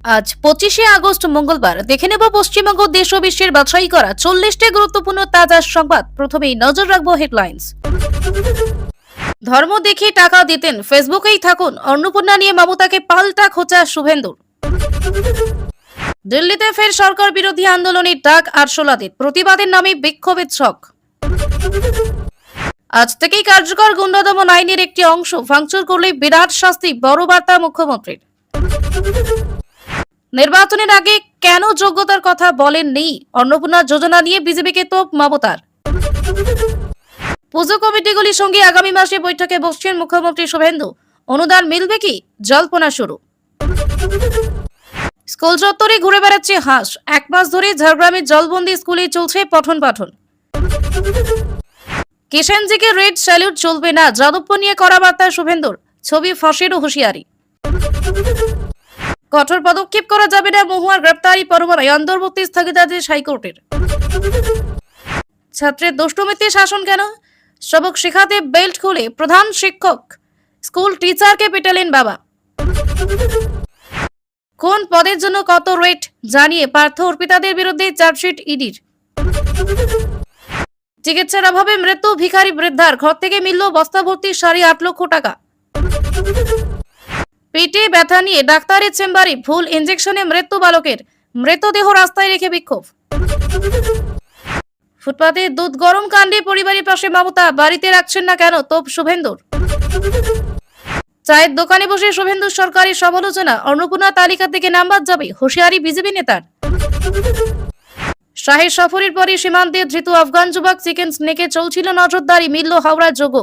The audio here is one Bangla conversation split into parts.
আজ 25শে আগস্ট মঙ্গলবার দেখে নেব পশ্চিমবঙ্গ দেশ ও বিশ্বের বাছাই করা 40টি গুরুত্বপূর্ণ তাজা সংবাদ। প্রথমেই নজর রাখবো হেডলাইন্স। ধর্ম দেখে টাকা দিতেন, ফেসবুকেই থাকুন। অন্নপূর্ণা নিয়ে মমতাকে পাল্টা খোঁচা শুভেন্দুর। দিল্লিতে ফের সরকার বিরোধী আন্দোলনের ডাক আরশোলাদের, প্রতিবাদের নামে বিক্ষোভের ছক। আজ থেকেই কার্যকর গুন্ডা দমন আইনের একটি অংশ ভাঙচুর করলে বিরাট শাস্তি, বড় বার্তা মুখ্যমন্ত্রীর। নির্বাচনের আগে কেন যোগ্যতার কথা বলেননি, অন্নপূর্ণা যোজনা নিয়ে বিজেপিকে তোপ মমতার। পুজো কমিটিগুলির সঙ্গে আগামী মাসে বৈঠকে বসছেন মুখ্যমন্ত্রী শুভেন্দু। অনুদান মিলবে কি, জল্পনা শুরু। স্কুল চত্বরে ঘুরে বেড়াচ্ছে হাঁস, এক মাস ধরে ঝাড়গ্রামের জলবন্দি স্কুলে চলছে পঠন পাঠন। কিষেনজিকে রেড স্যালুট চলবে না, যাদবপুর নিয়ে কড়া বার্তা শুভেন্দুর। ছবি ফাঁসেরও হুঁশিয়ারি। কঠোর পদক্ষেপ করা যাবে না মহুয়ার গ্রেপ্তারি পরোয়ানায়, অন্তর্বর্তী স্থগিতাদেশ হাইকোর্টের। ছাত্রের দুষ্টুমিতে শাসন কেন, সবক শেখাতে বেল্ট খুলে প্রধান শিক্ষক। স্কুল টিচারকে পেটালেন বাবা। কোন পদের জন্য কত রেট জানিয়ে পার্থ অর্পিতাদের বিরুদ্ধে চার্জশিট ইডির। চিকিৎসার অভাবে মৃত্যু ভিখারি বৃদ্ধার, ঘর থেকে মিলল বস্তা ভর্তি 8.5 লক্ষ টাকা। পেটে ব্যথা নিয়ে ডাক্তারের চেম্বারে ভুল ইনজেকশনে মৃত্যু বালকের, মৃতদেহ রাস্তায় রেখে বিক্ষোভ। ফুটপাতে দুধ গরম কাণ্ডে পরিবারের পাশে মমতা, বাড়িতে রাখছেন না কেন, তোপ শুভেন্দুর। চায়ের দোকানে বসে শুভেন্দুর সরকারি সমালোচনা, অন্নপূর্ণা তালিকা থেকে নাম্বার যাবে, হুঁশিয়ারি বিজেপি নেতার। শাহের সফরের পরই সীমান্তে ধৃত আফগান যুবক চিকেন স্নেকে চলছিল নজরদারি, মিলল হাওড়ার যোগ।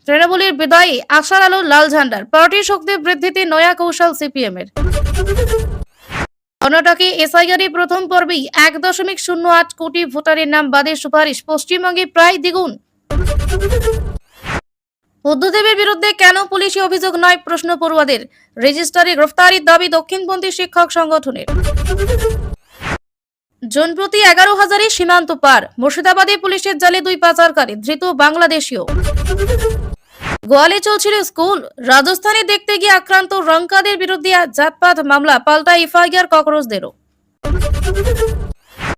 তৃণমূলের বিদায়ী আশার আলো লাল ঝান্ডার, পার্টির শক্তি বৃদ্ধিতে নয়া কৌশল সিপিএম এর। কর্ণাটকে এসআইআর প্রথম পর্বেই 1.08 কোটি ভোটারের নাম বাদের সুপারিশ, পশ্চিমবঙ্গে প্রায় দ্বিগুণ। বুদ্ধদেবের বিরুদ্ধে কেন পুলিশি অভিযোগ নয়, প্রশ্ন পড়ুয়াদের। রেজিস্ট্রারে গ্রেফতারির দাবি দক্ষিণপন্থী শিক্ষক সংগঠনের। জনপ্রতি 11,000 সীমান্ত পার, মুর্শিদাবাদে পুলিশের জালে 2 পাচারকারী, ধৃত বাংলাদেশীয়। গোয়ালে চলছিল স্কুল, রাজস্থানে দেখতে গিয়ে আক্রান্ত রংকাদের বিরুদ্ধে জাতপাত মামলা, পাল্টা এফআইআর ককরোচদেরও।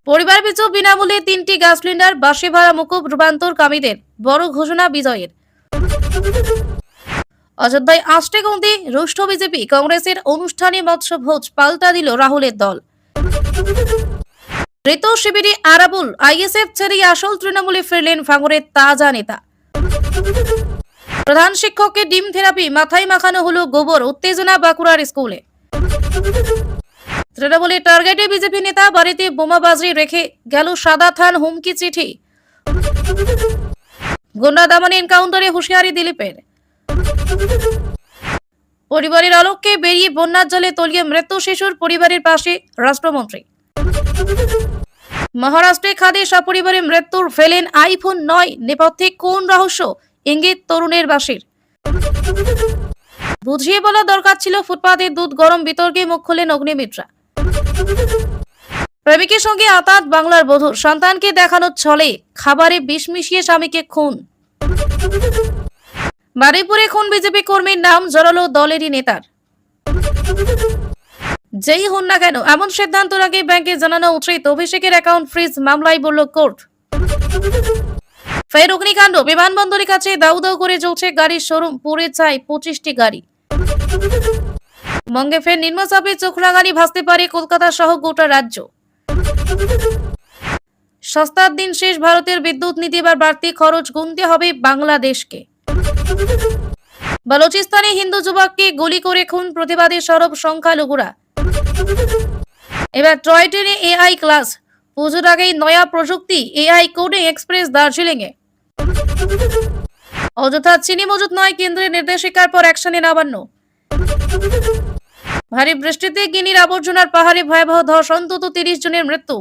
পরিবার পিছু বিনামূল্যে 3টি গ্যাস সিলিন্ডার, বাসে ভাড়া মুকুব রূপান্তরকামীদের, বড় ঘোষণা বিজয়ের। অযোধ্যায় আষ্টে গন্তি রুষ্ট বিজেপি, কংগ্রেসের অনুষ্ঠানে মৎস্যভোজ, পাল্টা দিল রাহুলের দল। মৃত শিবিরে আরাবুল, আইএসএফ ছেড়ে আসল তৃণমূলে ফিরলেন ভাঙড়ের তাজা নেতা। প্রধান শিক্ষককে ডিম থেরাপি, মাথায় মাখানো হলো গোবর, উত্তেজনা বাঁকুড়ার স্কুলে। তৃণমূলের টার্গেটে বিজেপি নেতা, বাড়িতে বোমাবাজি রেখে গেল সাদা থান, হুমকি চিঠি। গুন্ডা দমনে এনকাউন্টারে হুঁশিয়ারি দিলীপের। পরিবারের আলোককে বেরিয়ে বন্যার জলে তলিয়ে মৃত্যু শিশুর, পরিবারের পাশে রাষ্ট্রমন্ত্রী। মহারাষ্ট্রে খাদে সপরিবারে মৃত্যুর ফেলেন আইফোন 9, নেপথ্যে কোন রহস্য, ইঙ্গিত তরুণের বাসির। বুঝিয়ে বলা দরকার ছিল, ফুটপাতে দুধ গরম বিতর্কে মুখ খুললেন অগ্নিমিত্রা। প্রেমিকের সঙ্গে আতাত বাংলার বধূর, সন্তানকে দেখানোর ছলে খাবারে বিষ মিশিয়ে স্বামীকে খুন। বারুইপুরে খুন বিজেপি কর্মীর, নাম জড়ালো দলেরই নেতার। যেই হন না কেন এমন সিদ্ধান্তের আগে ব্যাংকে জানানো উচিত, অভিষেকের অ্যাকাউন্ট ফ্রিজ, মামলায় বলল কোর্ট। ফের অগ্নিকাণ্ড, বিমানবন্দরের কাছে দাউ দাউ করে জ্বলছে গাড়ির শোরুম, পুড়ে ছাই 25টি গাড়ি। বঙ্গে ফের নিম্নচাপে চোখ রাঙানি, ভাসতে পারে কলকাতা সহ গোটা রাজ্য। সস্তার দিন শেষ, ভারতের বিদ্যুৎ নীতি, এবার বাড়তি খরচ গুনতে হবে বাংলাদেশকে। বালুচিস্তানে হিন্দু যুবককে গুলি করে খুন, প্রতিবাদী সরব সংখ্যালঘুরা। এবার টয় ট্রেনে এআই ক্লাস, পুজোর আগেই নয়া প্রযুক্তি, এআই কোডিং এক্সপ্রেস দার্জিলিং এ। অযথা চিনি মজুত নয়, কেন্দ্রের নির্দেশিকার পর অ্যাকশনে নবান্ন। ভারী বৃষ্টিতে গিনির আবর্জনার পাহাড়ে ভয়াবহ ধস, অন্তত 30 জনের মৃত্যু।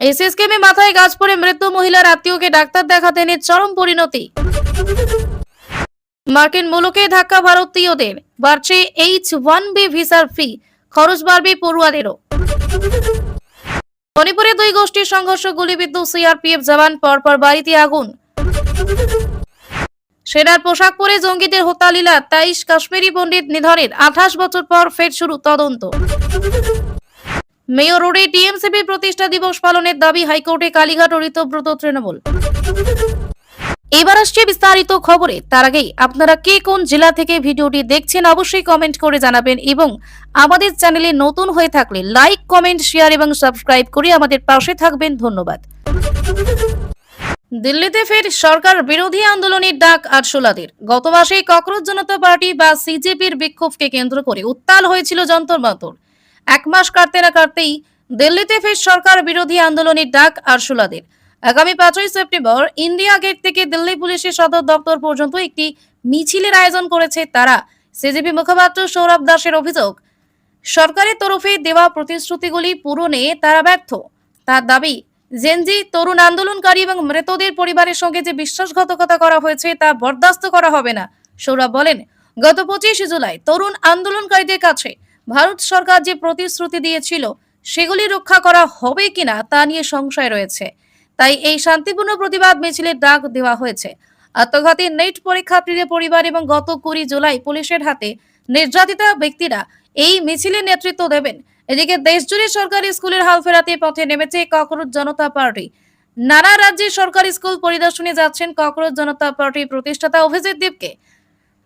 এসএসকেমে মাথায় গাছ পড়ে মৃত্যু, মহিলার আত্মীয়কে ডাক্তার দেখাতে এনে চরম পরিণতি। মার্কিন মুলুকে ধাক্কা ভারতীয়দের, বাড়ছে H-1B ভিসার ফি, খরচ বাড়বে পড়ুয়াদেরও। মণিপুরে 2 গোষ্ঠীর সংঘর্ষ, গুলিবিদ্ধ সিআরপিএফ জওয়ান, পরপর বাড়িতে আগুন। সেনার পোশাক পরে জঙ্গিদের হত্যা লীলা 23 কাশ্মীরি পণ্ডিত নিধনের 28 বছর পর ফের শুরু তদন্ত। মেয়র রোডে টিএমসিপি প্রতিষ্ঠা দিবস পালনের দাবি হাইকোর্টে কালীঘাট ও ঋতব্রত তৃণমূল। এবার আসছে বিস্তারিত খবরে। তার আগেই আপনারা কে কোন জেলা থেকে ভিডিওটি দেখছেন অবশ্যই কমেন্ট করে জানাবেন এবং আমাদের চ্যানেলে নতুন হয়ে থাকলে লাইক, কমেন্ট, শেয়ার এবং সাবস্ক্রাইব করে আমাদের পাশে থাকবেন। ধন্যবাদ। দিল্লিতে ফের সরকার বিরোধী আন্দোলনের ডাক আরশোলাদের। গত মাসে ককরোচ জনতা পার্টি বা সিজেপির বিক্ষোভকে কেন্দ্র করে উত্তাল হয়েছিল যন্তর মন্তর। এক মাস কাটতে না কাটতেই দিল্লিতে ফের সরকার বিরোধী আন্দোলনের ডাক আরশোলাদের। আগামী 5ই সেপ্টেম্বর ইন্ডিয়া গেট থেকে দিল্লি পুলিশের সদর দপ্তর পর্যন্ত একটি মিছিলের আয়োজন করেছে তারা। সিজেপি মুখপাত্র সৌরভ দাসের অভিযোগ, সরকারের তরফে দেওয়া প্রতিশ্রুতিগুলি পূরণে তারা ব্যর্থ। তার দাবি, জেনজি তরুণ আন্দোলনকারী এবং মৃতদের পরিবারের সঙ্গে যে বিশ্বাসঘাতকতা করা হয়েছে তা বরদাস্ত করা হবে না। সৌরভ বলেন, গত 25 জুলাই তরুণ আন্দোলনকারীদের কাছে ভারত সরকার যে প্রতিশ্রুতি দিয়েছিল সেগুলি রক্ষা করা হবে কিনা তা নিয়ে সংশয় রয়েছে। তাই এই শান্তিপূর্ণ প্রতিবাদ মিছিলের ডাক দেওয়া হয়েছে। আত্মঘাতী নেট পরীক্ষার্থীদের পরিবার এবং গত 20 জুলাই পুলিশের হাতে নির্যাতিতা ব্যক্তিরা এই মিছিলের নেতৃত্ব দেবেন। এদিকে দেশজুড়ে সরকারি স্কুলের হাল ফেরাতে পথে নেমেছে ককরোচ জনতা পার্টি। নানা রাজ্যের সরকারি স্কুল পরিদর্শনে যাচ্ছেন ককরোচ জনতা পার্টির প্রতিষ্ঠাতা অভিজিৎ দেবকে,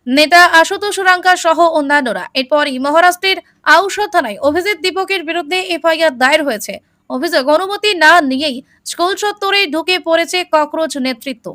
নেতা আশুতোষ রাঙ্কা সহ অন্যান্যরা। এরপরই মহারাষ্ট্রের আউসা থানায় অভিজিৎ দীপকের বিরুদ্ধে এফআইআর দায়ের হয়েছে। অভিযোগ, অনুমতি না নিয়েই স্কুল চত্বরে ঢুকে পড়েছে ককরোচ নেতৃত্ব।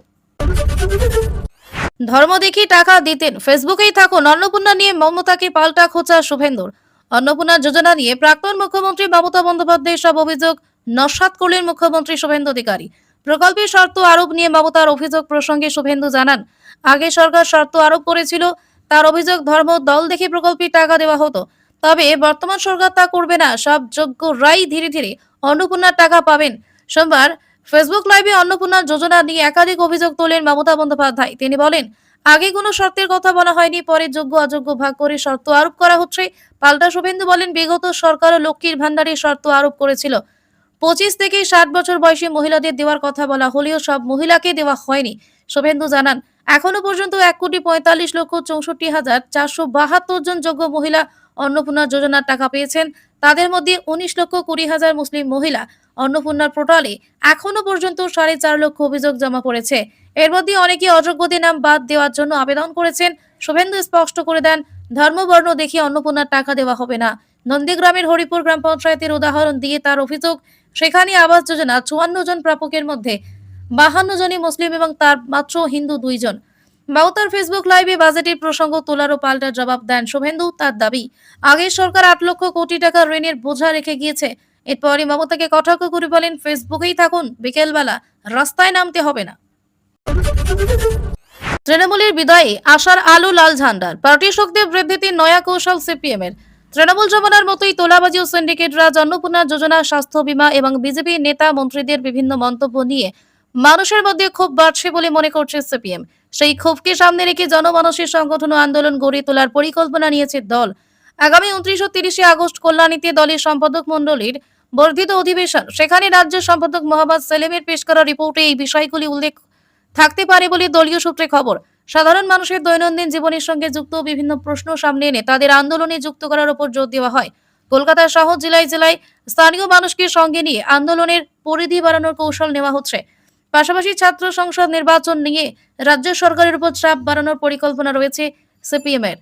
ধর্ম দেখি টাকা দিতেন, ফেসবুকেই থাকুন। অন্নপূর্ণা নিয়ে মমতাকে পাল্টা খোঁচা শুভেন্দুর। অন্নপূর্ণা যোজনা নিয়ে প্রাক্তন মুখ্যমন্ত্রী মমতা বন্দ্যোপাধ্যায়ের সব অভিযোগ নস্যাৎ করলেন মুখ্যমন্ত্রী শুভেন্দু অধিকারী। প্রকল্পের শর্ত আরোপ নিয়ে মমতার অভিযোগ প্রসঙ্গে শুভেন্দু জানান, আগে সরকার শর্ত আরোপ করেছিল। তার অভিযোগ, ধর্ম দল দেখে প্রকল্পে টাকা দেওয়া হতো, তবে বর্তমান সরকার তা করবে না। সব যোগ্যরাই ধীরে ধীরে অন্নপূর্ণার টাকা পাবেন। সোমবার ফেসবুক লাইভে অন্নপূর্ণা যোজনা নিয়ে একাধিক অভিযোগ তোলেন মমতা বন্দ্যোপাধ্যায়। তিনি বলেন, আগে কোনো শর্তের কথা বলা হয়নি, পরে যোগ্য অযোগ্য ভাগ করে শর্ত আরোপ করা হচ্ছে। পাল্টা শুভেন্দু বলেন, বিগত সরকারও লক্ষ্মীর ভান্ডারের শর্ত আরোপ করেছিল। 25 থেকে 60 বছর বয়সী মহিলাদের দেওয়ার কথা বলা হলেও সব মহিলাকে দেওয়া হয়নি। শুভেন্দু জানান, এখনো পর্যন্ত 1,45,64,472 জন যোগ্য মহিলা অন্নপূর্ণা যোজনার টাকা পেয়েছেন। তাদের মধ্যে 19,20,000 মুসলিম মহিলা। অন্নপূর্ণার পোর্টালে এখনো পর্যন্ত 4.5 লক্ষ অভিযোগ জমা পড়েছে। এর মধ্যে অনেকে অযোগ্যদের নাম বাদ দেওয়ার জন্য আবেদন করেছেন। শুভেন্দু স্পষ্ট করে দেন, ধর্মবর্ণ দেখে অন্নপূর্ণার টাকা দেওয়া হবে না। নন্দীগ্রামের হরিপুর গ্রাম পঞ্চায়েতের উদাহরণ দিয়ে তার অভিযোগ, সেখানে আবাস যোজনা 54 জন প্রাপকের মধ্যে 52 জনই মুসলিম এবং তার মাত্র হিন্দু 2 জন। মমতার ফেসবুক লাইভে বাজেটের প্রসঙ্গ তোলারও পাল্টা জবাব দেন শুভেন্দু। তার দাবি, আগের সরকার 8 লক্ষ কোটি টাকা ঋণের বোঝা রেখে গিয়েছে। এরপরই মমতাকে কটাক্ষ করে বলেন, ফেসবুকেই থাকুন, বিকেলবেলা রাস্তায় নামতে হবে না। তৃণমূলের বিদায়ে আশার আলো লাল ঝান্ডার। পার্টি শক্তি বৃদ্ধিতে নয়া কৌশল সিপিএম এর। তৃণমূল জমানার মতোই তোলাবাজি ও সিন্ডিকেট রাজ, অন্নপূর্ণা যোজনা, স্বাস্থ্য বীমা এবং বিজেপি নেতা মন্ত্রীদের বিভিন্ন মন্তব্য নিয়ে মানুষের মধ্যে ক্ষোভ বাড়ছে বলে মনে করছে সিপিএম। সেই ক্ষোভকে সামনে রেখে জনমানসের সংগঠন ও আন্দোলন গড়ে তোলার পরিকল্পনা নিয়েছে দল। আগামী 29 ও 30 আগস্ট কল্যাণীতে দলের সম্পাদক মণ্ডলীর বর্ধিত অধিবেশন। সেখানে রাজ্য সম্পাদক মোহাম্মদ সেলিমের পেশ করা রিপোর্টে এই বিষয়গুলি উল্লেখ থাকতে পারে বলে দলীয় সূত্রে খবর। সাধারণ মানুষের দৈনন্দিন জীবনের সঙ্গে যুক্ত বিভিন্ন প্রশ্ন সামনে এনে তাদের আন্দোলনে যুক্ত করার উপর জোর দেওয়া হয়। কলকাতা সহ জেলায় জেলায় স্থানীয় মানুষকে সঙ্গে নিয়ে আন্দোলনের পরিধি বাড়ানোর কৌশল নেওয়া হচ্ছে। পাশাপাশি ছাত্র সংসদ নির্বাচন নিয়ে রাজ্য সরকারের উপর চাপ বাড়ানোর পরিকল্পনা রয়েছে সিপিএম এর।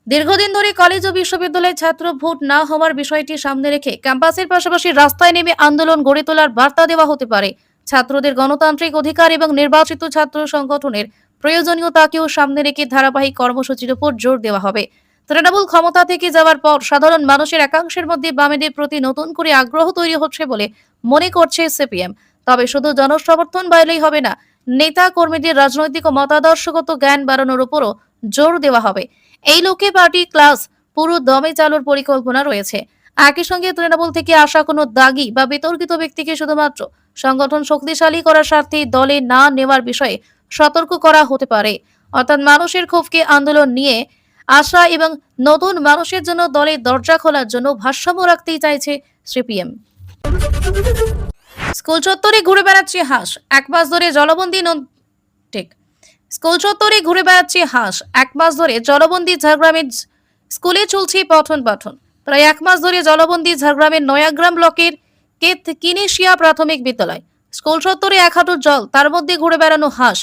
দীর্ঘদিন ধরে কলেজ ও বিশ্ববিদ্যালয়ে ছাত্র ভোট না হওয়ার বিষয়টি সামনে রেখে ক্যাম্পাসের পাশাপাশি রাস্তায় নেমে আন্দোলন গড়ে তোলার বার্তা দেওয়া হতে পারে। ছাত্রদের গণতান্ত্রিক অধিকার এবং নির্বাচিত ছাত্র সংগঠনের প্রয়োজনীয়তাকেও সামনে রেখে ধারাবাহিক কর্মসূচির উপর জোর দেওয়া হবে। তৃণমূল ক্ষমতা থেকে যাওয়ার পর সাধারণ মানুষের একাংশের মধ্যে বামেদের প্রতি নতুন করে আগ্রহ তৈরি হচ্ছে বলে মনে করছে সিপিএম। তবে শুধু জনসমর্থন বাড়লেই হবে না, নেতা কর্মীদের রাজনৈতিক ও মতাদর্শগত জ্ঞান বাড়ানোর উপরও জোর দেওয়া হবে। এই লক্ষ্যে পার্টি ক্লাস পুরো দমে চালুর পরিকল্পনা রয়েছে। একই সঙ্গে তৃণমূল থেকে আসা কোনো দাগী বা বিতর্কিত ব্যক্তিকে শুধুমাত্র সংগঠন শক্তিশালী করার স্বার্থে দলে না নেওয়ার বিষয়ে সতর্ক করা হতে পারে। অর্থাৎ মানুষের ক্ষোভকে আন্দোলন নিয়ে আসা এবং নতুন মানুষের জন্য দলের দরজা খোলার জন্য ভারসাম্য রাখতেই চাইছে সিপিএম। স্কুল চত্বরে ঘুরে বেড়াচ্ছে হাঁস, 1 মাস ধরে জলবন্দী ঠিক স্কুল চত্বরে ঘুরে বেড়াচ্ছে হাঁস। 1 মাস ধরে জলবন্দী ঝাড়গ্রামের স্কুলে চলছে পঠন পাঠন। প্রায় 1 মাস ধরে জলবন্দী ঝাড়গ্রামের নয়াগ্রাম ব্লকের কিনেশিয়া প্রাথমিক বিদ্যালয়। স্কুল চত্বরে 1 হাঁটু জল, তার মধ্যে ঘুরে বেড়ানো হাঁস।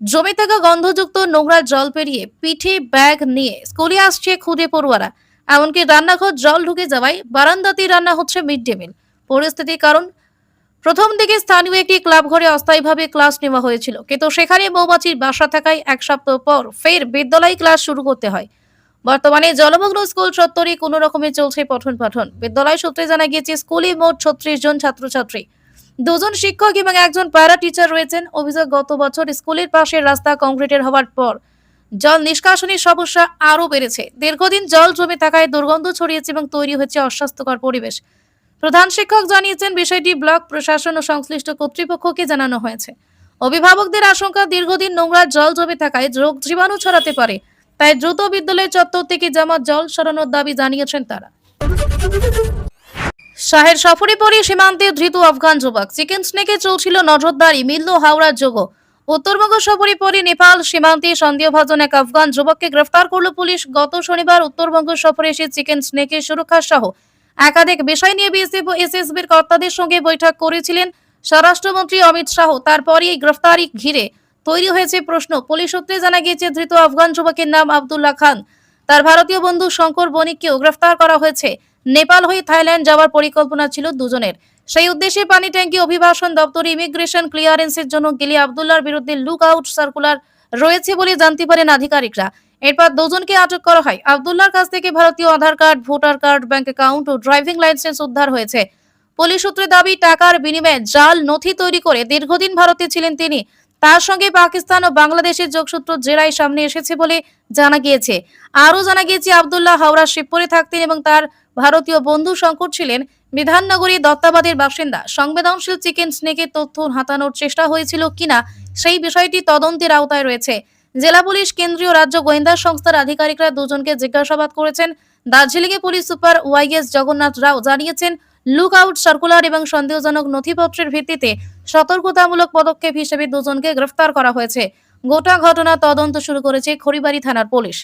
জমে থাকা গন্ধযুক্ত নোংরা জল পেরিয়ে পিঠে ব্যাগ নিয়ে স্কুলে আসছে খুদে পড়ুয়ারা। এমনকি রান্নাঘর জল ঢুকে যাওয়ায় বারান্দাতেই রান্না হচ্ছে মিড ডে মিল। পরিস্থিতির কারণ, প্রথম দিকে স্থানীয় একটি ক্লাব ঘরে অস্থায়ীভাবে ক্লাস নেওয়া হয়েছিল, কিন্তু সেখানে মৌমাছির বাসা থাকায় 1 সপ্তাহ পর ফের বিদ্যালয় ক্লাস শুরু করতে হয়। বর্তমানে জলমগ্ন স্কুল চত্বরে কোনো রকমে চলছে পঠন পাঠন। বিদ্যালয় সূত্রে জানা গিয়েছে স্কুলে মোট 36 জন ছাত্রছাত্রী, 2 জন শিক্ষক এবং 1 জন প্যারা টিচার রয়েছেন। অভিযোগ, গত বছর স্কুলের পাশের রাস্তা কংক্রিটের হওয়ার পর জল নিষ্কাশনের সমস্যা আরও বেড়েছে। দীর্ঘদিন জল জমে থাকায় দুর্গন্ধ ছড়িয়েছে এবং তৈরি হয়েছে অস্বাস্থ্যকর পরিবেশ। প্রধান শিক্ষক জানিয়েছেন, বিষয়টি ব্লক প্রশাসন ও সংশ্লিষ্ট কর্তৃপক্ষকে জানানো হয়েছে। অভিভাবকদের আশঙ্কা, দীর্ঘদিন নোংরা জল জমে থাকায় রোগ জীবাণু ছড়াতে পারে। তাই দ্রুত বিদ্যালয় চত্বর থেকে জমা জল সরানোর দাবি জানিয়েছেন তারা। শাহের সফরে পরে সীমান্তে ধৃত আফগান যুবক। চিকেন স্নেকে চলছিল নজরদারি, মিলল হাওড়ার যোগ। উত্তরবঙ্গ সফরে পরে নেপাল সীমান্তে সন্দেহভাজন এক আফগান যুবককে গ্রেফতার করল পুলিশ। গত শনিবার উত্তরবঙ্গ সফরে এসে চিকেন স্নেকের সুরক্ষা সহ একাধিক বিষয় নিয়ে বিএসএফ ও এসএসবির কর্তাদের সঙ্গে বৈঠক করেছিলেন স্বরাষ্ট্রমন্ত্রী অমিত শাহ। তারপরই এই গ্রেফতারি ঘিরে তৈরি হয়েছে প্রশ্ন। পুলিশ সূত্রে জানা গিয়েছে, ধৃত আফগান যুবকের নাম আব্দুল্লাহ খান। তার ভারতীয় বন্ধু শঙ্কর বণিককেও গ্রেফতার করা হয়েছে। নেপাল হয়ে থাইল্যান্ড যাওয়ার পরিকল্পনা ছিল দুজনের। সেই উদ্দেশ্যে পানি ট্যাঙ্কি অভিবাসন দপ্তরে ইমিগ্রেশন ক্লিয়ারেন্সের জন্য গেলে আব্দুল্লাহর বিরুদ্ধে লুক আউট সার্কুলার রয়েছে বলে জানতে পারেন আধিকারিকরা। এরপর দুজনকে আটক করা হয়। আব্দুল্লাহর কাছ থেকে ভারতীয় Aadhaar card, voter card, bank account ও ড্রাইভিং লাইসেন্স উদ্ধার হয়েছে। পুলিশ সূত্রে দাবি, টাকার বিনিময়ে জাল নথি তৈরি করে দীর্ঘদিন ভারতে ছিলেন তিনি। তার সঙ্গে পাকিস্তান ও বাংলাদেশের যোগসূত্র জেরাই সামনে এসেছে বলে জানা গিয়েছে। আরও জানা গিয়েছে, আব্দুল্লাহ হাওড়া শিবপুরে থাকতেন এবং তার ভারতীয় বন্ধু শঙ্কর ছিলেন বিধাননগরী দত্তাবাদের বাসিন্দা। সংবেদনশীল চিকেন স্নেকের তথ্য হাতানোর চেষ্টা হয়েছিল কিনা সেই বিষয়টি তদন্তের আওতায় রয়েছে। জেলা পুলিশ, কেন্দ্রীয় রাজ্য গোয়েন্দা সংস্থার আধিকারিকরা দুজনকে জিজ্ঞাসাবাদ করেছেন। দার্জিলিংয়ে পুলিশ সুপার ওয়াইএস জগন্নাথ রাও জানিয়েছেন, লুক আউট সার্কুলার এবং সন্দেহজনক নথিপত্রের ভিত্তিতে সতর্কতামূলক পদক্ষেপ হিসেবে দুজনকে গ্রেফতার করা হয়েছে। গোটা ঘটনা তদন্ত শুরু করেছে খড়িবাড়ি থানার পুলিশ।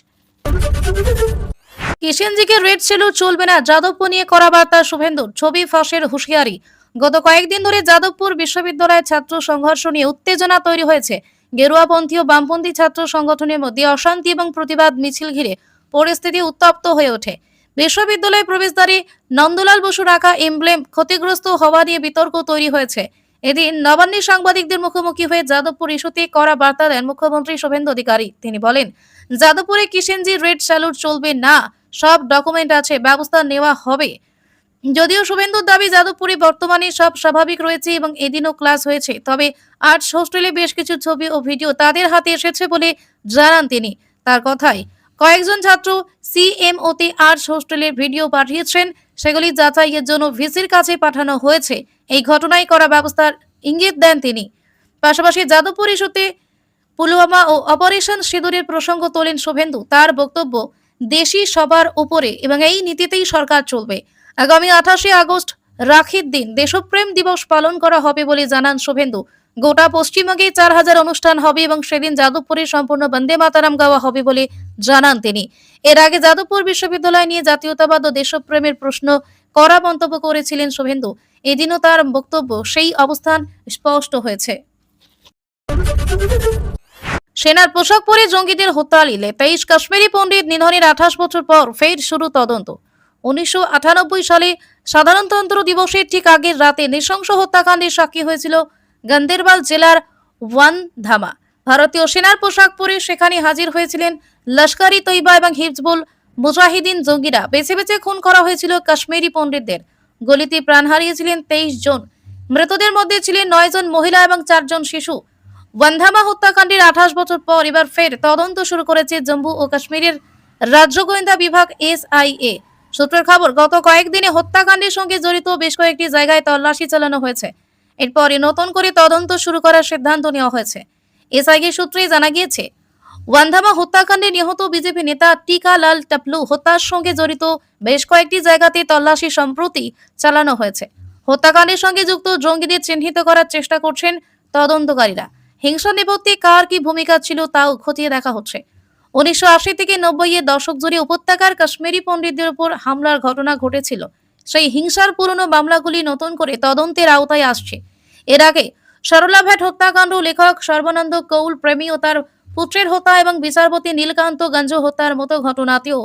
কিষেনজিকে রেড সেলুট চলবে না, যাদবপুর নিয়ে কড়া বার্তা শুভেন্দুর। ছবি ফাঁসের হুঁশিয়ারি। গত কয়েকদিন ধরে যাদবপুর বিশ্ববিদ্যালয়ের ছাত্র সংঘর্ষ নিয়ে উত্তেজনা তৈরি হয়েছে। গেরুয়াপন্থী ও বামপন্থী ছাত্র সংগঠনের মধ্যে অশান্তি এবং প্রতিবাদ মিছিল ঘিরে পরিস্থিতি উত্তপ্ত হয়ে ওঠে। বিশ্ববিদ্যালয় প্রবেশদ্বারে নন্দলাল বসু রাখা এমব্লেম ক্ষতিগ্রস্ত হওয়া নিয়ে বিতর্ক তৈরি হয়েছে। এদিন নবান্নে সাংবাদিকদের মুখোমুখি হয়ে যাদবপুর ইস্যুতে কড়া বার্তা দেন মুখ্যমন্ত্রী শুভেন্দু অধিকারী। তিনি বলেন, যাদবপুরে কিষেনজি রেড স্যালুট চলবে না, সব ডকুমেন্ট আছে, ব্যবস্থা নেওয়া হবে। যদিও শুভেন্দুর দাবি, যাদবপুরে বর্তমানে সব স্বাভাবিক রয়েছে এবং এদিনও ক্লাস হয়েছে, তবে আর্টস হোস্টেলে বেশ কিছু ছবি ও ভিডিও তাদের হাতে এসেছে বলে জানান তিনি। তার কথায়, কয়েকজন ছাত্র সিএমওতে আর্টস হোস্টেলের ভিডিও পাঠিয়েছেন, সেগুলি যাচাইয়ের জন্য ভিসির কাছে পাঠানো হয়েছে। এই ঘটনায় করা ব্যবস্থার ইঙ্গিত দেন তিনি। পাশাপাশি যাদবপুর ইস্যুতে পুলওয়ামা ও অপারেশন সিঁদুরের প্রসঙ্গ তোলেন শুভেন্দু। তার বক্তব্য, দেশই সবার উপরে এবং এই নীতিতেই সরকার চলবে। আগামী 28শে আগস্ট রাখির দিন দেশপ্রেম দিবস পালন করা হবে বলে জানান শুভেন্দু। গোটা পশ্চিমবঙ্গে 4000 অনুষ্ঠান হবে এবং সেদিন যাদবপুরে সম্পূর্ণ বন্দে মাতারাম গাওয়া হবে বলে জানান তিনি। এর আগে যাদবপুর বিশ্ববিদ্যালয় নিয়ে জাতীয়তাবাদ ও দেশপ্রেমের প্রশ্ন কড়া মন্তব্য করেছিলেন শুভেন্দু। এদিনও তার বক্তব্য সেই অবস্থান স্পষ্ট হয়েছে। সেনার পোশাক পরে জঙ্গিদের হত্যা নিলে 23 কাশ্মীরি পণ্ডিত নিধনের 28 বছর পর ফের শুরু তদন্ত। 1998 সালে সাধারণতন্ত্র দিবসের ঠিক আগের রাতে নৃশংস হত্যাকাণ্ডের সাক্ষী হয়েছিল গান্দেরবাল জেলার ওয়ানধামা। ভারতীয় সেনার পোশাক পরে সেখানে হাজির হয়েছিলেন লস্কর-ই তৈবা এবং হিজবুল মুজাহিদিন জঙ্গিরা। বেছে বেছে খুন করা হয়েছিল কাশ্মীরি পণ্ডিতদের। গুলিতে প্রাণ হারিয়েছিলেন 23 জন। মৃতদের মধ্যে ছিলেন 9 জন মহিলা এবং 4 জন শিশু। ওয়ানধামা হত্যাকাণ্ডের 28 বছর পর এবার ফের তদন্ত শুরু করেছে জম্মু ও কাশ্মীরের রাজ্য গোয়েন্দা বিভাগ SIA। সূত্রের খবর, গত কয়েকদিনে হত্যাকাণ্ডের সঙ্গে জড়িত বেশ কয়েকটি জায়গায় তল্লাশি চালানো হয়েছে। এরপরে নতুন করে তদন্ত শুরু করার সিদ্ধান্ত নেওয়া হয়েছে। SIA সূত্রে জানা গিয়েছে, ওয়ানধামা হত্যাকাণ্ডে নিহত বিজেপি নেতা টিকা লাল টাপলু হত্যার সঙ্গে জড়িত বেশ কয়েকটি জায়গাতে তল্লাশি সম্প্রতি চালানো হয়েছে। হত্যাকাণ্ডের সঙ্গে যুক্ত জঙ্গিদের চিহ্নিত করার চেষ্টা করছেন তদন্তকারীরা। হিংসা নেপথ্যে কার কি ভূমিকা ছিল তাও খতিয়ে দেখা হচ্ছে। 1980 থেকে 90 এর দশক জুড়ে উপত্যকার কাশ্মীরি পণ্ডিতদের উপর হামলার ঘটনা ঘটেছিল। সেই হিংসার পুরনো মামলাগুলি নতুন করে তদন্তের আওতায় আসছে। এর আগে সরলা ভেট হত্যাকাণ্ড, লেখক সর্বানন্দ কৌল প্রেমী ও তার পুত্রের হত্যা এবং বিচারপতি নীলকান্ত গঞ্জ হত্যার মতো ঘটনাতেও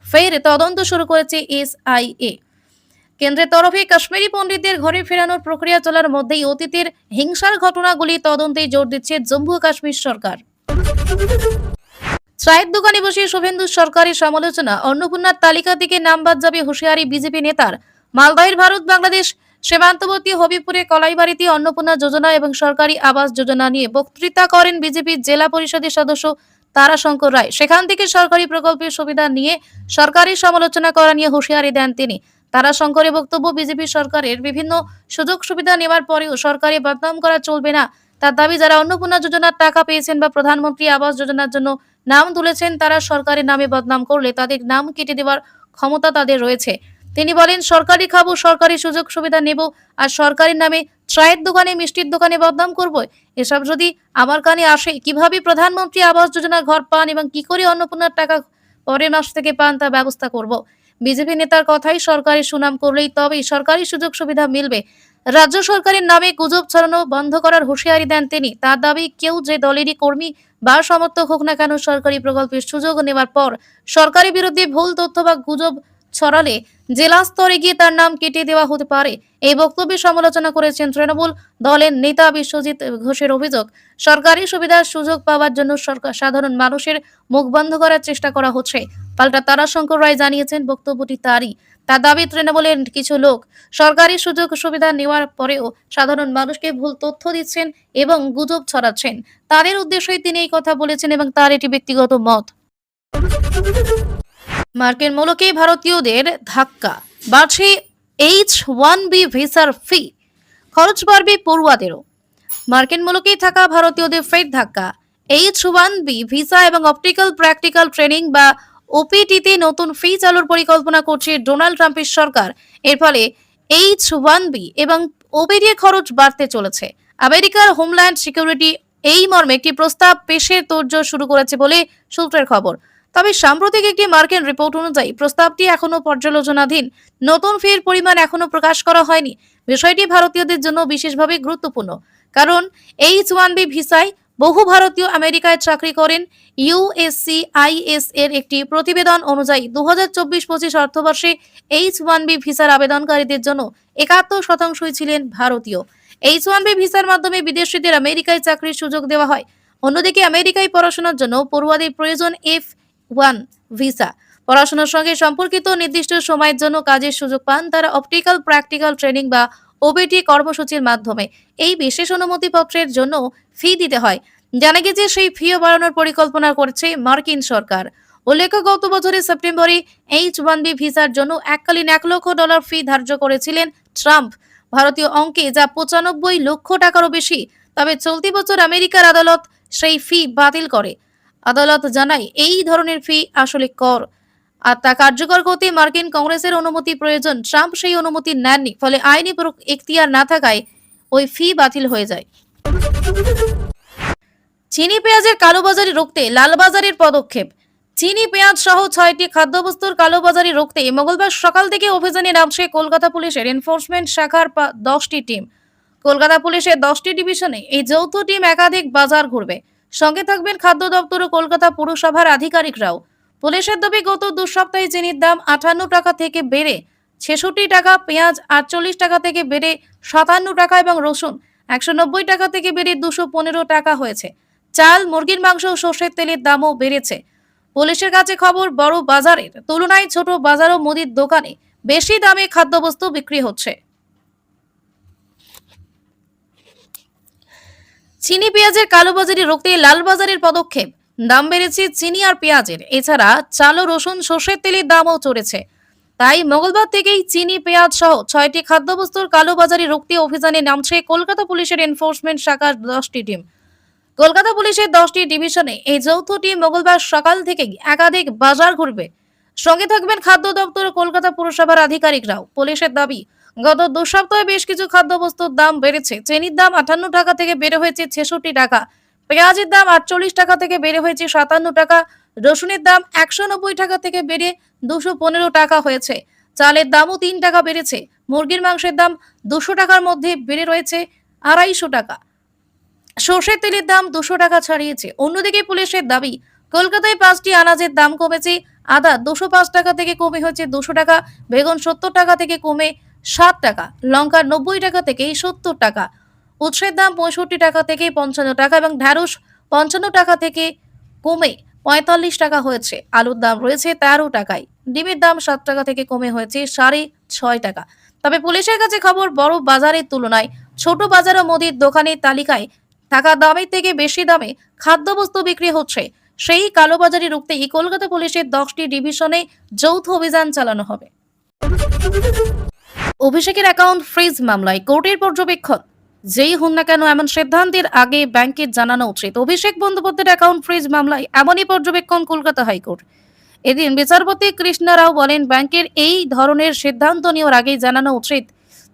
ফের তদন্ত শুরু করেছে এসআইএ। কেন্দ্রের তরফে কাশ্মীরি পণ্ডিতদের ঘরে ফেরানোর প্রক্রিয়া চলার মধ্যেই অতীতের হিংসার ঘটনাগুলি তদন্তে জোর দিচ্ছে জম্মু ও কাশ্মীর সরকার। চায়ের দোকানে বসে শুভেন্দু সরকারের সমালোচনা, অন্নপূর্ণার তালিকা থেকে নাম বাদ যাবে হুঁশিয়ারি বিজেপি নেতার। মালদহের ভারত বাংলাদেশ সীমান্তবর্তী হবিপুরে কলাইবাড়িতে অন্নপূর্ণা যোজনা এবং সরকারি আবাস যোজনা নিয়ে বক্তৃতা করেন বিজেপির জেলা পরিষদের সদস্য তারাশঙ্কর রায়। সেখান থেকে সরকারি প্রকল্পের সুবিধা নিয়ে সরকারি সমালোচনা করা নিয়ে হুঁশিয়ারি দেন তিনি। তারাশঙ্করের বক্তব্য, বিজেপি সরকারের বিভিন্ন সুযোগ সুবিধা নেওয়ার পরেও সরকারি বদনাম করা চলবে না। তার দাবি, যারা অন্নপূর্ণা যোজনার টাকা পেয়েছেন বা প্রধানমন্ত্রী আবাস যোজনার জন্য নাম তুলেছেন, তারা সরকারের নামে বদনাম করলে তাদের নাম কেটে দেওয়ার ক্ষমতা তাদের রয়েছে। তিনি বলেন, সরকারি খাবো, সরকারি সুযোগ সুবিধা নেব, আর সরকারের নামে চায়ের দোকানে মিষ্টির দোকানে বদনাম করব, এসব যদি আমার কানে আসে, কিভাবে প্রধানমন্ত্রী আবাস যোজনার ঘর পান এবং কি করে অন্নপূর্ণার টাকা পরের মাস থেকে পান তা ব্যবস্থা করব। বিজেপি নেতার কথাই সরকারি সুনাম করলেই তবেই সরকারি সুযোগ সুবিধা মিলবে। রাজ্য সরকারের নামে গুজব ছড়ানো বন্ধ করার হুঁশিয়ারি দেন তিনি। তার দাবি, কেউ যে দলেরই কর্মী বা সমর্থক হোক না কেন, সরকারি প্রকল্পের সুযোগ নেওয়ার পর সরকারের বিরুদ্ধে ভুল তথ্য বা গুজব ছড়ালে জেলা স্তরে গিয়ে তার নাম কেটে দেওয়া হতে পারে। এই বক্তব্যে সমালোচনা করেছেন তৃণমূল দলের নেতা বিশ্বজিৎ ঘোষের অভিযোগ, সরকারি সুবিধার সুযোগ পাওয়ার জন্য সাধারণ মানুষের মুখ বন্ধ করার চেষ্টা করা হচ্ছে। পাল্টা তারাশঙ্কর রায় জানিয়েছেন, বক্তব্যটি তারই। তার দাবি, তৃণমূলের কিছু লোক সরকারি সুযোগ সুবিধা নেওয়ার পরেও সাধারণ মানুষকে ভুল তথ্য দিচ্ছেন এবং গুজব ছড়াচ্ছেন। তাদের উদ্দেশ্যেই তিনি এই কথা বলেছেন এবং তার এটি ব্যক্তিগত মত। মার্কিন মুলুকে ভারতীয়দের ধাক্কা, বাড়ছে H-1B ভিসার ফি, খরচ বাড়বে পড়ুয়াদেরও। মার্কিন মুলুকে থাকা ভারতীয়দের ফের ধাক্কা। H-1B ভিসা এবং অপটিক্যাল প্র্যাকটিক্যাল ট্রেনিং বা ওপিটিতে নতুন ফি চালুর পরিকল্পনা করছে ডোনাল্ড ট্রাম্পের সরকার। এর ফলে H-1B এবং ওপিটি খরচ বাড়তে চলেছে। আমেরিকার হোমল্যান্ড সিকিউরিটি এই মর্মে একটি প্রস্তাব পেশের তোড়জোড় শুরু করেছে বলে সূত্রের খবর। তবে সাম্প্রতিক একটি মার্কিন রিপোর্ট অনুযায়ী প্রস্তাবটি এখনো পর্যালোচনাধীন। নতুন ফির পরিমাণ এখনো প্রকাশ করা হয়নি। বিষয়টি ভারতীয়দের জন্য বিশেষভাবে গুরুত্বপূর্ণ, কারণ H-1B ভিসায় বহু ভারতীয় আমেরিকায় চাকরি করেন। USCIS এর একটি প্রতিবেদন অনুযায়ী 2024-25 অর্থবর্ষে H-1B ভিসার আবেদনকারীদের জন্য 71% ছিলেন ভারতীয়। H-1B ভিসার মাধ্যমে বিদেশিদের আমেরিকায় চাকরির সুযোগ দেওয়া হয়। অন্যদিকে আমেরিকায় পড়াশোনার জন্য পড়ুয়াদের প্রয়োজন F-1 ভিসা। পড়াশোনার সঙ্গে সম্পর্কিত নির্দিষ্ট সময়ের জন্য কাজের সুযোগ পান তারা অপটিক্যাল প্র্যাকটিক্যাল ট্রেনিং বা ওপিটি কর্মসূচির মাধ্যমে। এই বিশেষ অনুমতিপত্রের জন্য ফি দিতে হয়। জানা গেছে, সেই ফিও বাড়ানোর পরিকল্পনা করছে মার্কিন সরকার। উল্লেখ্য, গত বছরের সেপ্টেম্বরে H-1B ভিসার জন্য এককালীন $1 লক্ষ ফি ধার্য করেছিলেন ট্রাম্প, ভারতীয় অঙ্কে যা 95 লক্ষ টাকারও বেশি। তবে চলতি বছর আমেরিকার আদালত সেই ফি বাতিল করে। আদালত জানায়, এই ধরনের ফি আসলে কর, আর তা কার্যকর করতে মার্কিন কংগ্রেসের অনুমতি প্রয়োজন। ট্রাম্প সেই অনুমতি নেননি, ফলে আইনি এখতিয়ার না থাকায় ওই ফি বাতিল হয়ে যায়। চিনি পেঁয়াজের কালোবাজারি রুখতে লালবাজারের পদক্ষেপ। চিনি পেঁয়াজ সহ 6টি খাদ্যবস্তুর কালোবাজারি রুখতে মঙ্গলবার সকাল থেকে অভিযানে নামছে কলকাতা পুলিশের এনফোর্সমেন্ট শাখার 10টি টিম। কলকাতা পুলিশের 10টি ডিভিশনে এই যৌথ টিম একাধিক বাজার ঘুরবে। সঙ্গে থাকবেন খাদ্য দপ্তর ও কলকাতা পুরসভার আধিকারিকরাও। পুলিশের দাবি, গত 2 সপ্তাহে চিনির দাম 58 টাকা থেকে বেড়ে 66 টাকা, পেঁয়াজ 48 টাকা থেকে বেড়ে 57 টাকা এবং রসুন 190 টাকা থেকে বেড়ে 215 টাকা হয়েছে। চাল, মুরগির মাংস ও সর্ষের তেলের দামও বেড়েছে। পুলিশের কাছে খবর, বড় বাজারের তুলনায় ছোট বাজার ও মুদির দোকানে বেশি দামে খাদ্যবস্তু বিক্রি হচ্ছে। চিনি পেঁয়াজের কালোবাজারি রুখতে লালবাজারের পদক্ষেপ। দাম বেড়েছে চিনি আর পেঁয়াজের, এছাড়া চাল ও রসুন, সর্ষের তেলের দামও চড়েছে। তাই মঙ্গলবার থেকেই চিনি পেঁয়াজ সহ 6টি খাদ্যবস্তুর কালোবাজারি রুখতে অভিযানে নামছে কলকাতা পুলিশের এনফোর্সমেন্ট শাখার 10টি টিম। কলকাতা পুলিশের 10টি ডিভিশনে এই যৌথ টিম মঙ্গলবার সকাল থেকেই একাধিক বাজার ঘুরবে। সঙ্গে থাকবেন খাদ্য দপ্তর ও কলকাতা পুরসভার আধিকারিকরাও। পুলিশের দাবি, গত 2 সপ্তাহে বেশ কিছু খাদ্যবস্তুর দাম বেড়েছে। চিনির দাম 58 টাকা থেকে বেড়ে হয়েছে 66 টাকা, পেঁয়াজের দাম 48 টাকা থেকে বেড়ে হয়েছে 57 টাকা, রসুনের দাম 190 টাকা থেকে বেড়ে 215 টাকা হয়েছে। চালের দামও 3 টাকা বেড়েছে। মুরগির মাংসের দাম 200 টাকার মধ্যে বেড়ে রয়েছে 250 টাকা। সর্ষের তেলের দাম 200 টাকা ছাড়িয়েছে। অন্যদিকে পুলিশের দাবি, কলকাতায় 5টি আনাজের দাম কমেছে। আদা 205 টাকা থেকে কমে হয়েছে 200 টাকা, বেগুন 70 টাকা থেকে কমে 7 টাকা, লঙ্কা 90 টাকা থেকে 70 টাকা, উচ্ছের দাম 65 টাকা থেকে 55 টাকা এবং ঢ্যাঁড়স 55 টাকা থেকে কমে 45 টাকা হয়েছে। আলুর দাম রয়েছে 13 টাকায়। ডিমের দাম 7 টাকা থেকে কমে হয়েছে 6.5 টাকা। তবে পুলিশের কাছে খবর, বড় বাজারের তুলনায় ছোট বাজার ও মুদির দোকানের তালিকায় থাকা দামের থেকে বেশি দামে খাদ্যবস্তু বিক্রি হচ্ছে। সেই কালোবাজারি রুখতেই কলকাতা পুলিশের 10টি ডিভিশনে যৌথ অভিযান চালানো হবে। অভিষেকের অ্যাকাউন্ট ফ্রিজ মামলায় কোর্টের পর্যবেক্ষণ, যেই হন না কেন এমন সিদ্ধান্তের আগে ব্যাংকের জানানো উচিত। অভিষেক বন্দ্যোপাধ্যায়ের অ্যাকাউন্ট ফ্রিজ মামলায় এমনই পর্যবেক্ষণ কলকাতা হাইকোর্ট। এদিন বিচারপতি কৃষ্ণা রাও বলেন, ব্যাংকের এই ধরনের সিদ্ধান্ত নেওয়ার আগেই জানানো উচিত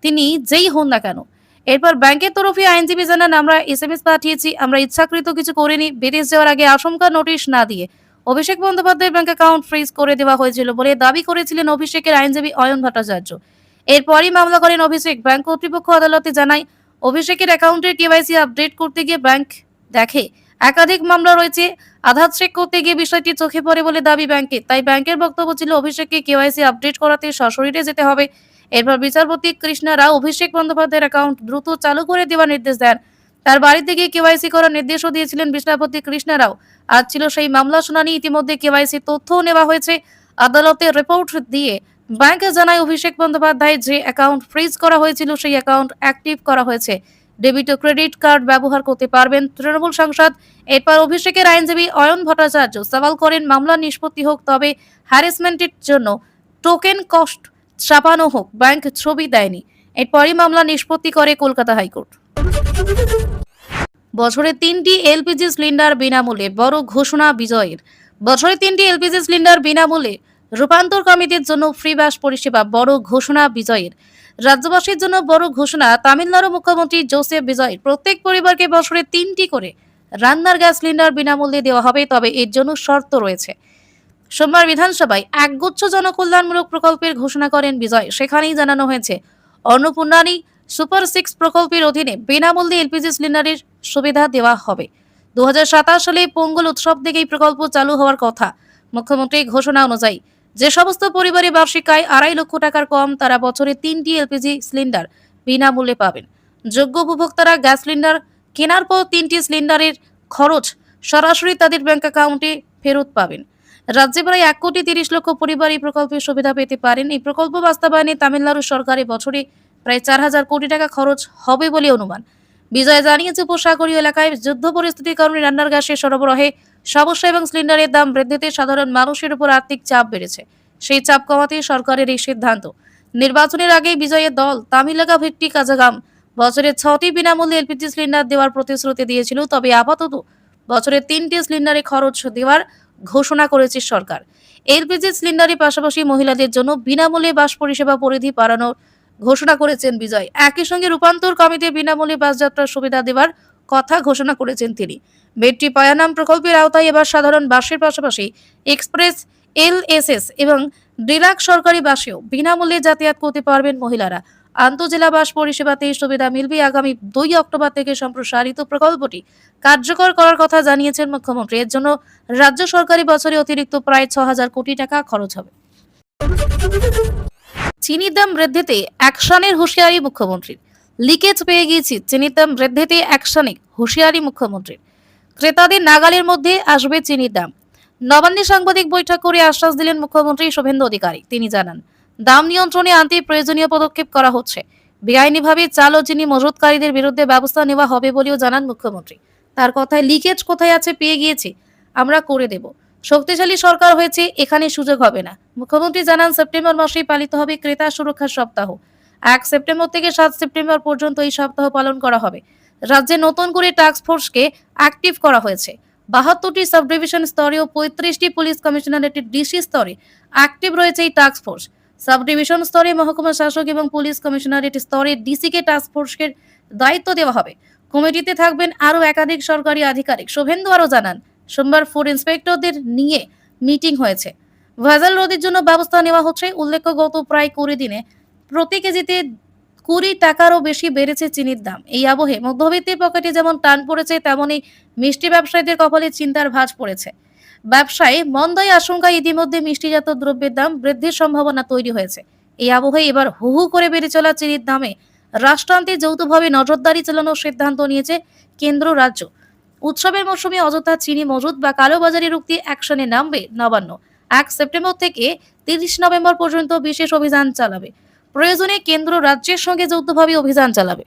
তিনি যেই হন না কেন। এরপর ব্যাংকের তরফে আইনজীবী জানান, আমরা এসএমএস পাঠিয়েছি, আমরা ইচ্ছাকৃত কিছু করিনি। বিদেশ যাওয়ার আগে আশঙ্কা নোটিশ না দিয়ে অভিষেক বন্দ্যোপাধ্যায়ের ব্যাংক অ্যাকাউন্ট ফ্রিজ করে দেওয়া হয়েছিল বলে দাবি করেছিলেন অভিষেকের আইনজীবী অয়ন ভট্টাচার্য। এরপরই মামলা করেন অভিষেক। ব্যাংক কর্তৃপক্ষ আদালতে জানায়, অভিষেকের অ্যাকাউন্টের কেওয়াইসি আপডেট করতে গিয়ে ব্যাংক দেখে একাধিক মামলা রয়েছে। আধার চেক করতে গিয়ে বিষয়টি চোখে পড়ে বলে দাবি ব্যাংকের। তাই ব্যাংকের বক্তব্য ছিল অভিষেককে কেওয়াইসি আপডেট করাতে সশরীরে যেতে হবে। এরপর বিচারপতি কৃষ্ণা রাও অভিষেক বন্দ্যোপাধ্যায়ের অ্যাকাউন্ট দ্রুত চালু করে দেওয়ার নির্দেশ দেন। তার বাড়িতে গিয়ে কেওয়াইসি করার নির্দেশও দিয়েছিলেন বিচারপতি কৃষ্ণা রাও। আজ ছিল সেই মামলা শুনানি। ইতিমধ্যে কেওয়াইসি তথ্যও নেওয়া হয়েছে। আদালতে রিপোর্ট দিয়ে ব্যাংক জানায়, অভিষেক বন্দ্যোপাধ্যায় যে অ্যাকাউন্ট ফ্রিজ করা হয়েছিল সেই অ্যাকাউন্ট অ্যাক্টিভ করা হয়েছে। ডেবিট ও ক্রেডিট কার্ড ব্যবহার করতে পারবেন তৃণমূল সাংসদ। এরপর অভিষেকের আইনজীবী অয়ন ভট্টাচার্য সওয়াল করেন, মামলা নিষ্পত্তি হোক, তবে হ্যারাসমেন্টের জন্য টোকেন কস্ট ছাপানো হোক। ব্যাংক ছবি দেয়নি। এরপরই মামলা নিষ্পত্তি করে কলকাতা হাইকোর্ট। বছরে 3টি এলপিজি সিলিন্ডার বিনামূল্যে, বড় ঘোষণা বিজয়ের। বছরে 3টি এলপিজি সিলিন্ডার বিনামূল্যে, রূপান্তরকামীদের জন্য ফ্রি বাস পরিষেবা, বড় ঘোষণা বিজয়ের। রাজ্যবাসীর জন্য বড় ঘোষণা তামিলনাড়ু মুখ্যমন্ত্রী জোসেফ বিজয়ের। প্রত্যেক পরিবারকে বছরে 3টি করে রান্নার গ্যাস সিলিন্ডার বিনামূল্যে দেওয়া হবে, তবে এর জন্য শর্ত রয়েছে। সোমবার বিধানসভায় একগুচ্ছ জনকল্যাণমূলক প্রকল্পের ঘোষণা করেন বিজয়। সেখানেই জানানো হয়েছে, অন্নপূর্ণানী সুপার 6 প্রকল্পের অধীনে বিনামূল্যে এলপিজি সিলিন্ডারের সুবিধা দেওয়া হবে। 2027 সালে পোঙ্গল উৎসব থেকেই প্রকল্প চালু হওয়ার কথা। মুখ্যমন্ত্রীর ঘোষণা অনুযায়ী যে সমস্ত পরিবারে বার্ষিক আয় 2.5 লক্ষ টাকার কম, তারা বছরে 3টি এলপিজি সিলিন্ডার বিনামূল্যে পাবেন। যোগ্য উপভোক্তারা গ্যাস সিলিন্ডার কেনার পর 3টি সিলিন্ডারের খরচ সরাসরি তাদের ব্যাংক অ্যাকাউন্টে ফেরত পাবেন। রাজ্যে প্রায় 1,30,00,000 পরিবার এই প্রকল্পের সুবিধা পেতে পারেন। এই প্রকল্প বাস্তবায়নে তামিলনাড়ু সরকারের বছরে প্রায় 4,000 কোটি টাকা খরচ হবে বলে অনুমান। বিজয় জানিয়েছে, উপসাগরীয় এলাকায় যুদ্ধ পরিস্থিতির কারণে রান্নার গ্যাসের সরবরাহে সমস্যা এবং সিলিন্ডারের দাম বৃদ্ধিতে সাধারণ মানুষের উপর আর্থিক চাপ বেড়েছে। সেই চাপ কমাতে সরকারের এই সিদ্ধান্ত। নির্বাচনের আগেই বিজয়ের দল তামিলনাড়ু ভিত্তিক কাজাগাম বছরে 6টি বিনামূল্যে এলপিজি সিলিন্ডার দেওয়ার প্রতিশ্রুতি দিয়েছিল, তবে আপাতত বছরে 3টি সিলিন্ডারে খরচ দেওয়ার ঘোষণা করেছে সরকার। এলপিজি সিলিন্ডারের পাশাপাশি মহিলাদের জন্য বিনামূল্যে বাস পরিষেবা পরিধি বাড়ানোর ঘোষণা করেছেন বিজয়। একই সঙ্গে রূপান্তরকামীদের বিনামূল্যে বাস যাত্রার সুবিধা দেওয়ার কথা ঘোষণা করেছেন তিনি। বেট্টি পায়ানাম প্রকল্পের আওতায় এবার সাধারণ বাসের পাশাপাশি এক্সপ্রেস, এলএসএস এবং ডিলাক্স সরকারি বাসেও বিনামূল্যে যাতায়াত করতে পারবেন মহিলারা। আন্তজেলা বাস পরিষেবাতে সুবিধা মিলবে। আগামী 2 অক্টোবর থেকে সম্প্রসারিত প্রকল্পটি কার্যকর করার কথা জানিয়েছেন মুখ্যমন্ত্রী। এর জন্য রাজ্য সরকারি বছরে অতিরিক্ত প্রায় 6,000 কোটি টাকা খরচ হবে। চিনির দাম বৃদ্ধিতে অ্যাকশনের হুঁশিয়ারি মুখ্যমন্ত্রীর। লিকেজ পেয়ে গিয়েছি, চিনির দাম বৃদ্ধিতে অ্যাকশনে হুঁশিয়ারি মুখ্যমন্ত্রীর। ক্রেতাদের নাগালের মধ্যে আসবে চিনির দাম। নবান্নে সাংবাদিক বৈঠক করে আশ্বাস দিলেন মুখ্যমন্ত্রী শুভেন্দু অধিকারী। তিনি জানান, দাম নিয়ন্ত্রণে আনতে প্রয়োজনীয় পদক্ষেপ করা হচ্ছে। বেআইনিভাবে চাল ও চিনি মজুতকারীদের বিরুদ্ধে ব্যবস্থা নেওয়া হবে বলেও জানান মুখ্যমন্ত্রী। তার কথায়, লিকেজ কোথায় আছে পেয়ে গিয়েছি, আমরা করে দেব। শক্তিশালী সরকার হয়েছে, এখানে সুযোগ হবে না। মুখ্যমন্ত্রী জানান, সেপ্টেম্বর মাসেই পালিত হবে ক্রেতা সুরক্ষা সপ্তাহ। 1 সেপ্টেম্বর থেকে 7 সেপ্টেম্বর পর্যন্ত এই সপ্তাহ পালন করা হবে। রাজ্যে নতুন করে টাস্ক ফোর্সকে অ্যাক্টিভ করা হয়েছে। 72টি সাব ডিভিশন স্তরে ও 35টি পুলিশ কমিশনারেটের ডিসি স্তরে অ্যাক্টিভ রয়েছে এই টাস্ক ফোর্স। সাব ডিভিশন স্তরে মহকুমা শাসক এবং পুলিশ কমিশনারেট স্তরে ডিসিকে টাস্ক ফোর্সের দায়িত্ব দেওয়া হবে। কমিটিতে থাকবেন আরও একাধিক সরকারি আধিকারিক। শুভেন্দু আরও জানান, সোমবার ফুড ইন্সপেক্টরদের নিয়ে মিটিং হয়েছে। ভেজাল রোধের জন্য ব্যবস্থা নেওয়া হচ্ছে। উল্লেখ্য, গত প্রায় 20 দিনে প্রতি কেজিতে 20 টাকারও বেশি বেড়েছে চিনির দাম। এই আবহে মধ্যবিত্তের পকেটে যেমন টান পড়েছে, তেমনি মিষ্টি ব্যবসায়ীদের কপালে চিন্তার ভাঁজ পড়েছে। ব্যবসায় মন্দায় আশঙ্কায় ইতিমধ্যে মিষ্টিজাত দ্রব্যের দাম বৃদ্ধির সম্ভাবনা তৈরি হয়েছে। এই আবহে এবার হু হু করে বেড়ে চলা চিনির দামে রাষ্ট্রান্তে যৌথভাবে নজরদারি চালানোর সিদ্ধান্ত নিয়েছে কেন্দ্র রাজ্য। উৎসবের মৌসুমে অযথা চিনি মজুত বা কালোবাজারি রুখতে অ্যাকশনে নামবে নবান্ন। 1 সেপ্টেম্বর থেকে 30 নভেম্বর পর্যন্ত বিশেষ অভিযান চালাবে। প্রয়োজনে কেন্দ্র রাজ্যের সঙ্গে যৌথভাবে অভিযান চালাবে।